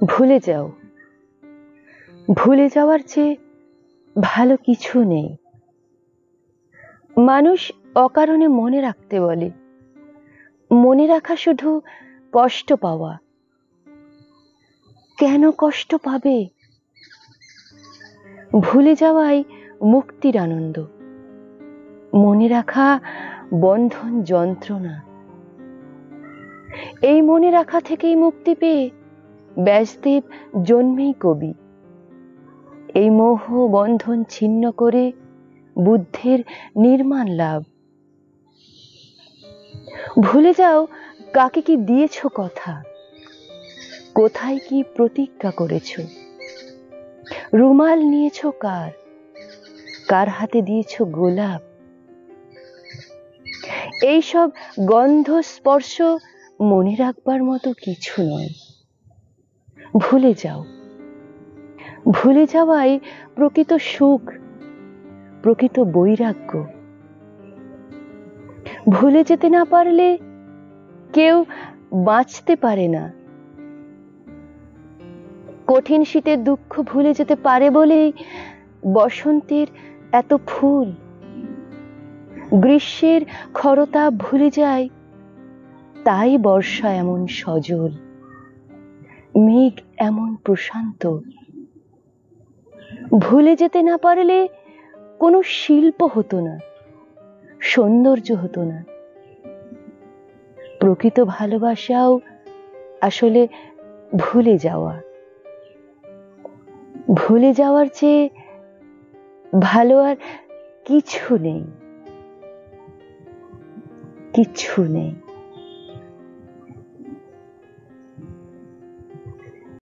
ভুলে যাও, ভুলে যাওয়ার চেয়ে ভালো কিছু নেই। মানুষ অকারণে মনে রাখতে বলে, মনে রাখা শুধু কষ্ট পাওয়া। কেন কষ্ট পাবে? ভুলে যাওয়াই মুক্তির আনন্দ, মনে রাখা বন্ধন যন্ত্রণা। এই মনে রাখা থেকেই মুক্তি পেয়ে ব্যাসদেব জন্মেই কবি। এই মোহ বন্ধন ছিন্ন করে বুদ্ধের নির্মাণ লাভ। ভুলে যাও কাকে কি দিয়েছ কথা, কোথায় কি প্রতিজ্ঞা করেছ। রুমাল নিয়েছ কার, কার হাতে দিয়েছ গোলাপ। এইসব গন্ধ স্পর্শ মনে রাখবার মতো কিছু নয়। ভুলে যাও, ভুলে যাওয়াই প্রকৃত সুখ, প্রকৃত বৈরাগ্য। ভুলে যেতে না পারলে কেউ বাঁচতে পারে না। কঠিন শীতের দুঃখ ভুলে যেতে পারে বলেই বসন্তের এত ফুল। গ্রীষ্মের খরতাপ ভুলে যায়, তাই বর্ষা এমন সজল, মেঘ এমন প্রশান্ত। ভুলে যেতে না পারলে কোনো শিল্প হতো না, সৌন্দর্য হতো না। প্রকৃত ভালোবাসাও আসলে ভুলে যাওয়া। ভুলে যাওয়ার চেয়ে ভালো আর কিছু নেই, কিচ্ছু নেই।